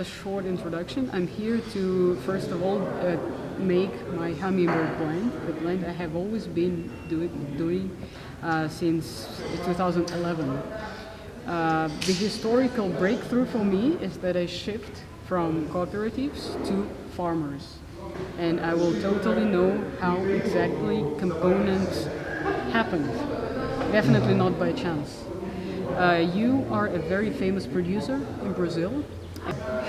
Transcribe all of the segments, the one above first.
a short introduction. I'm here to, first of all, make my Hummingbird Blend, the blend I have always been doing since 2011. The historical breakthrough for me is that I shift from cooperatives to farmers. And I will totally know how exactly components happened. Definitely not by chance. You are a very famous producer in Brazil.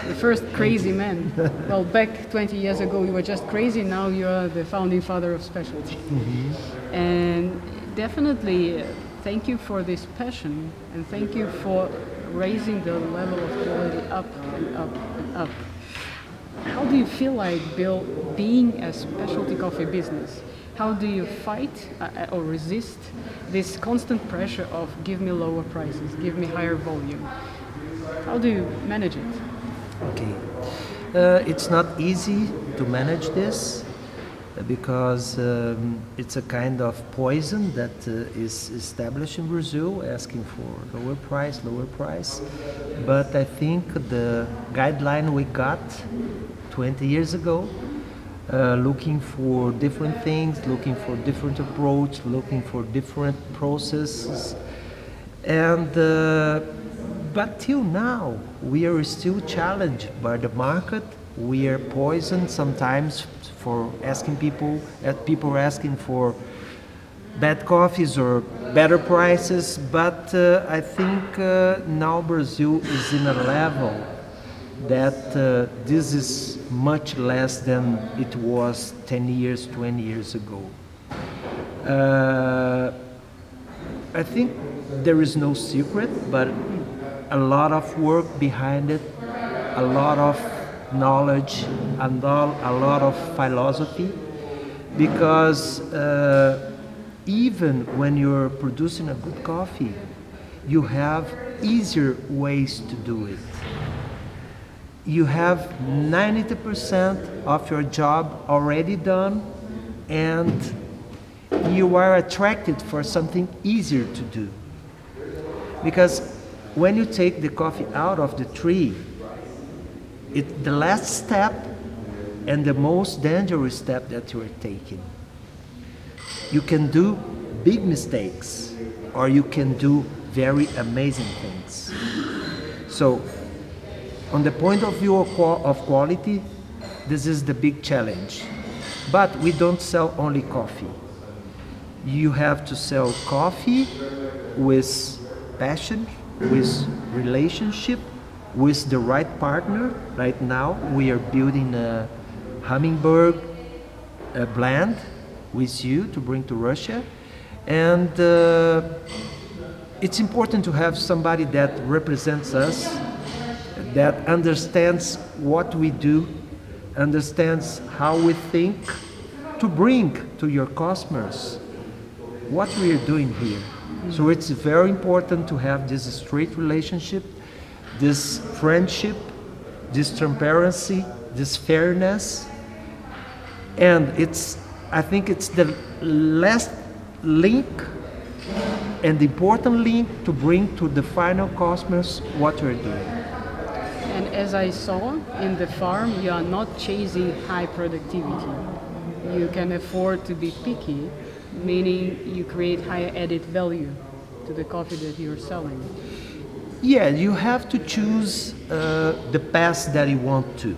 The first crazy man. Well, back 20 years ago you were just crazy, now you are the founding father of specialty. Mm-hmm. And definitely thank you for this passion, and thank you for raising the level of quality up and up and up. How do you feel like, Bill, being a specialty coffee business? How do you fight or resist this constant pressure of give me lower prices, give me higher volume? How do you manage it? Okay. It's not easy to manage this because it's a kind of poison that is established in Brazil, asking for lower price. But I think the guideline we got 20 years ago, looking for different things, looking for different approach, looking for different processes, and but till now we are still challenged by the market. We are poisoned sometimes for asking people asking for bad coffees or better prices, but I think now Brazil is in a level that this is much less than it was 10 years, 20 years ago. I think there is no secret, but a lot of work behind it, a lot of knowledge, and a lot of philosophy, because even when you're producing a good coffee, you have easier ways to do it. You have 90% of your job already done, and you are attracted for something easier to do. Because when you take the coffee out of the tree, it's the last step and the most dangerous step that you are taking. You can do big mistakes, or you can do very amazing things. So, on the point of view of quality, this is the big challenge. But we don't sell only coffee. You have to sell coffee with passion, with relationship, with the right partner. Right now we are building a Hummingbird blend with you to bring to Russia, and it's important to have somebody that represents us, that understands what we do, understands how we think, to bring to your customers what we are doing here. So it's very important to have this straight relationship, this friendship, this transparency, this fairness, and I think it's the last link and the important link to bring to the final customers what we're doing. And as I saw in the farm, you are not chasing high productivity. You can afford to be picky, meaning you create higher added value to the coffee that you're selling. Yeah, you have to choose the path that you want to.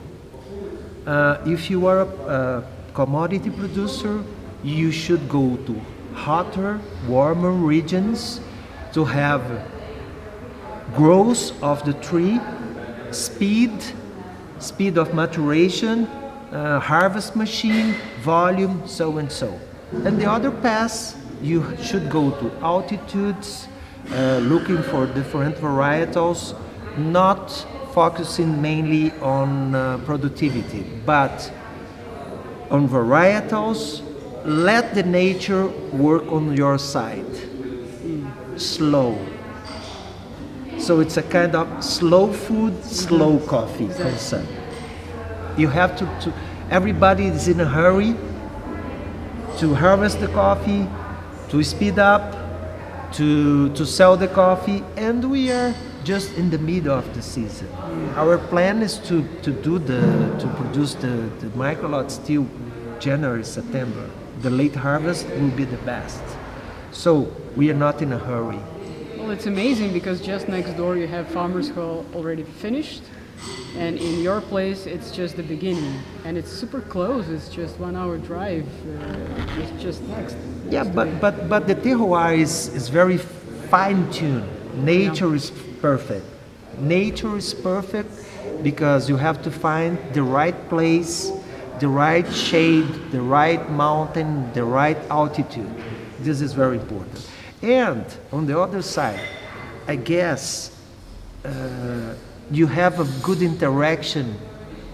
If you are a commodity producer, you should go to hotter, warmer regions to have growth of the tree, speed of maturation, harvest machine, volume, so and so. And the other path, you should go to altitudes, looking for different varietals, not focusing mainly on productivity, but on varietals. Let the nature work on your side. Slow. So it's a kind of slow food, slow coffee concept. You have to everybody is in a hurry to harvest the coffee, to speed up, to sell the coffee, and we are just in the middle of the season. Our plan is to produce the micro lot still January, September. The late harvest will be the best. So we are not in a hurry. Well, it's amazing because just next door you have farmers who are already finished, and in your place it's just the beginning, and it's super close. It's just 1 hour drive. It's just next. Yeah, but the terroir is very fine-tuned. Nature is perfect. Nature is perfect because you have to find the right place, the right shade, the right mountain, the right altitude. This is very important. And on the other side, I guess you have a good interaction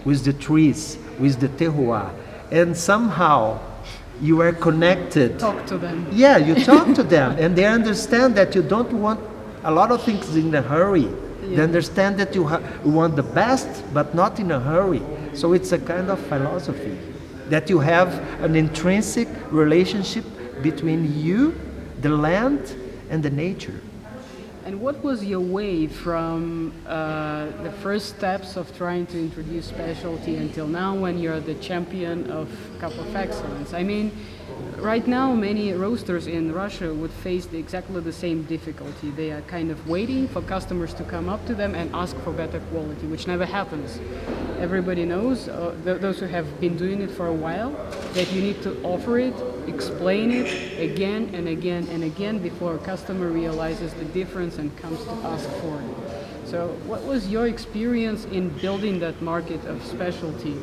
with the trees, with the terroir, and somehow you are connected. Talk to them. Yeah, you talk to them, and they understand that you don't want a lot of things in a hurry. Yeah. They understand that you want the best, but not in a hurry. So it's a kind of philosophy that you have an intrinsic relationship between you, the land, and the nature. And what was your way from the first steps of trying to introduce specialty until now when you're the champion of Cup of Excellence? I mean, right now many roasters in Russia would face exactly the same difficulty. They are kind of waiting for customers to come up to them and ask for better quality, which never happens. Everybody knows, those who have been doing it for a while, that you need to offer it, explain it again and again and again before a customer realizes the difference and comes to ask for it. So what was your experience in building that market of specialty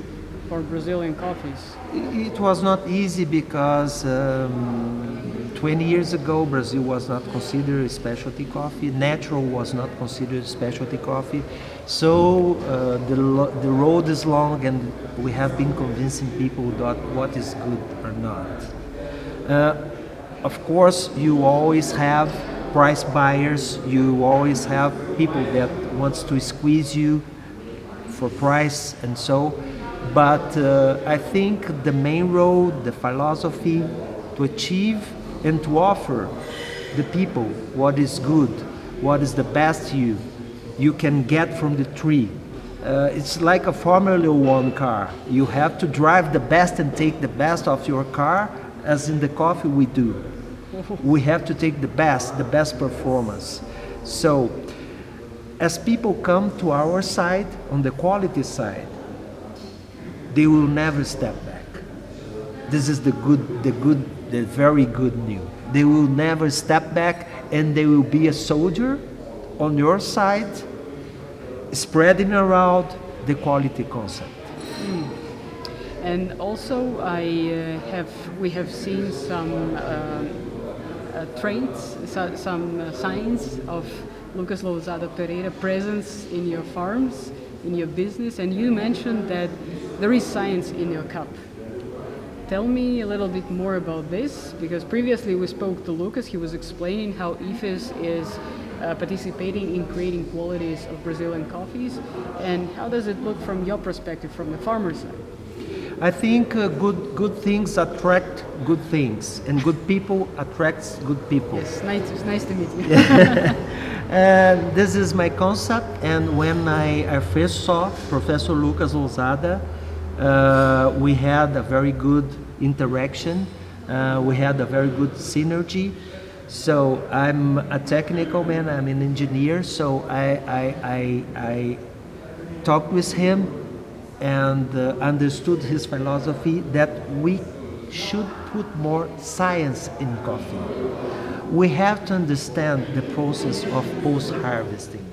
for Brazilian coffees? It was not easy because 20 years ago Brazil was not considered specialty coffee. Natural was not considered specialty coffee. So the road is long, and we have been convincing people that what is good or not. Of course, you always have price buyers. You always have people that wants to squeeze you for price and so. But I think the main road, the philosophy to achieve and to offer the people what is good, what is the best you can get from the tree. It's like a Formula One car. You have to drive the best and take the best of your car, as in the coffee we do. We have to take the best performance. So, as people come to our side, on the quality side, they will never step back. This is the very good news. They will never step back, and they will be a soldier on your side, spreading around the quality concept. And also, we have seen some traits, some signs of Lucas Lousada Pereira presence in your farms, in your business, and you mentioned that there is science in your cup. Tell me a little bit more about this, because previously we spoke to Lucas. He was explaining how IFES is participating in creating qualities of Brazilian coffees, and how does it look from your perspective, from the farmer side? I think good things attract good things, and good people attracts good people. Yes, nice to meet you. And this is my concept. And when I first saw Professor Lucas Lousada, we had a very good interaction. We had a very good synergy. So I'm a technical man. I'm an engineer. So I talked with him and understood his philosophy that we should put more science in coffee. We have to understand the process of post-harvesting.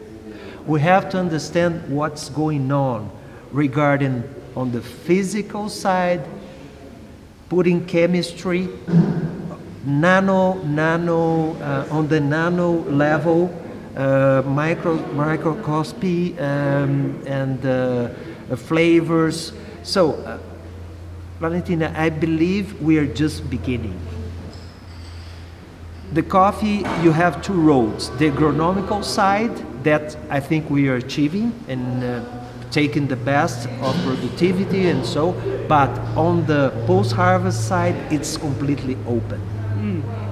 We have to understand what's going on regarding on the physical side, putting chemistry, on the nano level, microscopy and flavors. So, Valentina, I believe we are just beginning. The coffee, you have two roads. The agronomical side, that I think we are achieving and taking the best of productivity and so, but on the post-harvest side, it's completely open.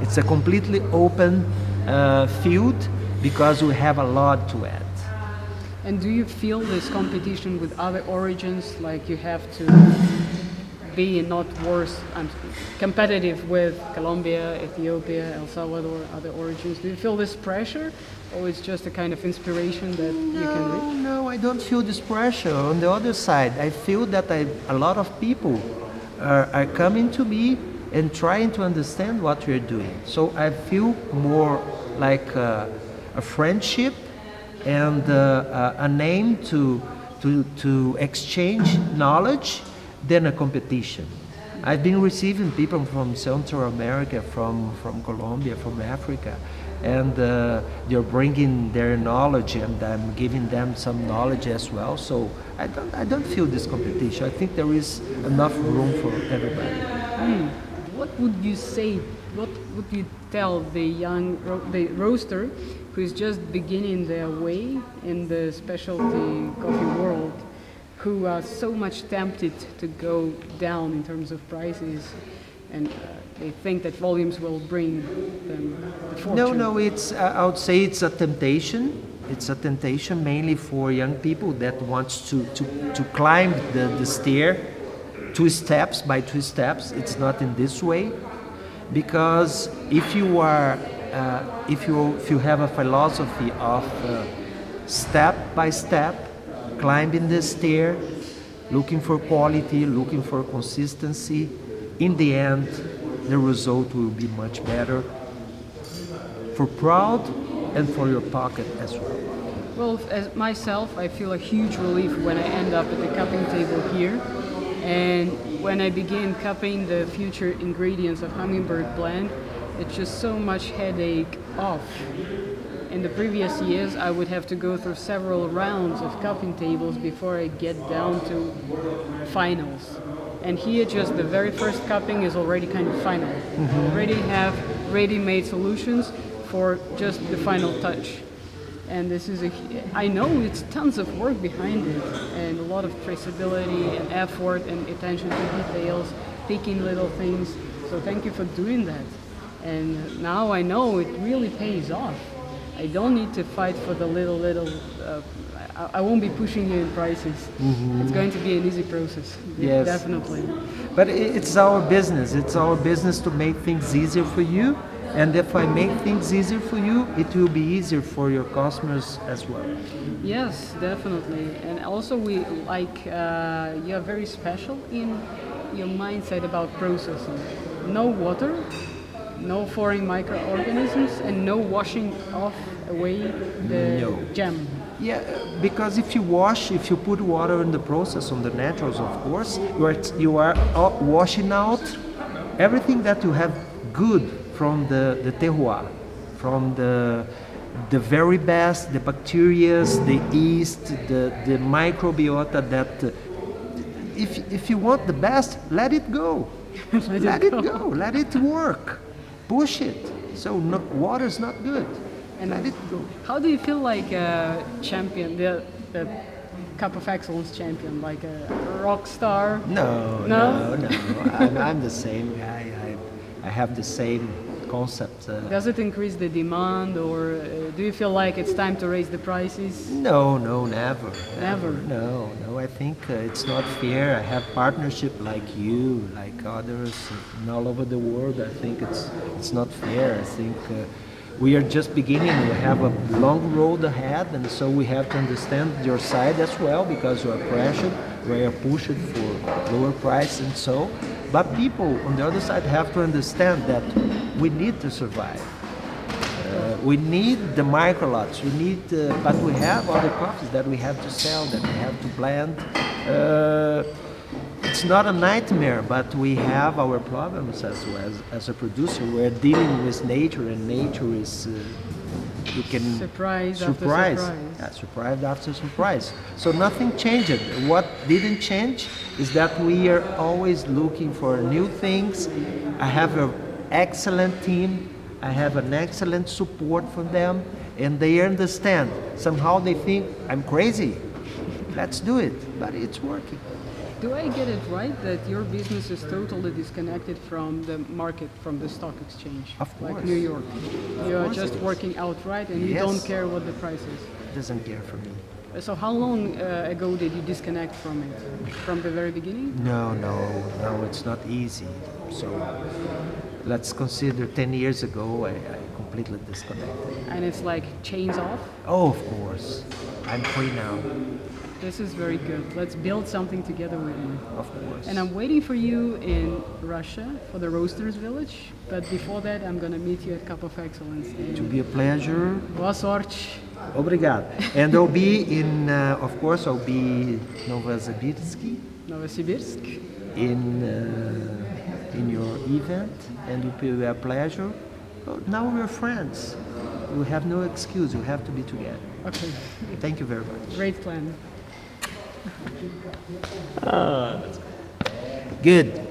It's a completely open field because we have a lot to add. And do you feel this competition with other origins, like you have to be not worse and competitive with Colombia, Ethiopia, El Salvador, other origins? Do you feel this pressure, or it's just a kind of inspiration that you can reach? No, I don't feel this pressure. On the other side, I feel that a lot of people are coming to me and trying to understand what we're doing. So I feel more like a friendship and a name to exchange knowledge than a competition. I've been receiving people from Central America, from Colombia, from Africa, and they're bringing their knowledge, and I'm giving them some knowledge as well. So I don't feel this competition. I think there is enough room for everybody. What would you say? What would you tell the young the roaster who is just beginning their way in the specialty coffee world, who are so much tempted to go down in terms of prices, and they think that volumes will bring them the fortune? No, I would say it's a temptation. It's a temptation mainly for young people that wants to climb the stair, 2 steps by 2 steps. It's not in this way, because if you have a philosophy of step by step, climbing the stair, looking for quality, looking for consistency, in the end, the result will be much better for proud and for your pocket as well. Well, as myself, I feel a huge relief when I end up at the cupping table here. And when I begin cupping the future ingredients of Hummingbird Blend, it's just so much headache off. In the previous years, I would have to go through several rounds of cupping tables before I get down to finals. And here, just the very first cupping is already kind of final. Already have ready-made solutions for just the final touch. And this is I know it's tons of work behind it, and a lot of traceability and effort and attention to details, picking little things. So thank you for doing that. And now I know it really pays off. I don't need to fight for the little. I won't be pushing you in prices. It's going to be an easy process. Yes, definitely. But it's our business. It's our business to make things easier for you. And if I make things easier for you, it will be easier for your customers as well. Yes, definitely. And also we like, you're very special in your mindset about processing. No water, no foreign microorganisms, and no washing off away the gem. Yeah, because if you put water in the process on the naturals, of course, you are washing out everything that you have good from the terroir, from the very best, the bacteria, the yeast, the microbiota that if you want the best, let it go. let it go. Let it work. Push it. So water is not good. And let it go. How do you feel like a champion, the Cup of Excellence champion, like a rock star? No. I'm the same guy. I have the same concept. Does it increase the demand, or do you feel like it's time to raise the prices? No, never. Never? No. I think it's not fair. I have partnership like you, like others all over the world. I think it's not fair. I think we are just beginning. We have a long road ahead, and so we have to understand your side as well, because you are pressured, we are pushed for lower price and so. But people on the other side have to understand that we need to survive. We need the micro lots. But we have other coffees that we have to sell, that we have to blend. It's not a nightmare, but we have our problems as well. As a producer, we're dealing with nature, and nature is you can surprise. Yeah, surprise after surprise. So nothing changed. What didn't change is that we are always looking for new things. I have an excellent team. I have an excellent support from them, and they understand. Somehow they think I'm crazy. Let's do it, but it's working. Do I get it right that your business is totally disconnected from the market, from the stock exchange? Of course. Like New York. You are just working outright, and you Yes. don't care what the price is. Doesn't care for me. So how long ago did you disconnect from it? From the very beginning? No, it's not easy. So let's consider 10 years ago, I completely disconnected. And it's like chains off? Oh, of course. I'm free now, This is very good. Let's build something together with you. of course. And I'm waiting for you in Russia for the Roasters Village. But before that, I'm going to meet you at Cup of Excellence. To be a pleasure. Boa sorte. Obrigado. And I'll be in, of course, I'll be Novosibirsk Novosibirsk. in your event, and it will be a pleasure. Oh, now we're friends. We have no excuse. We have to be together. Okay. Thank you very much. Great plan. Good.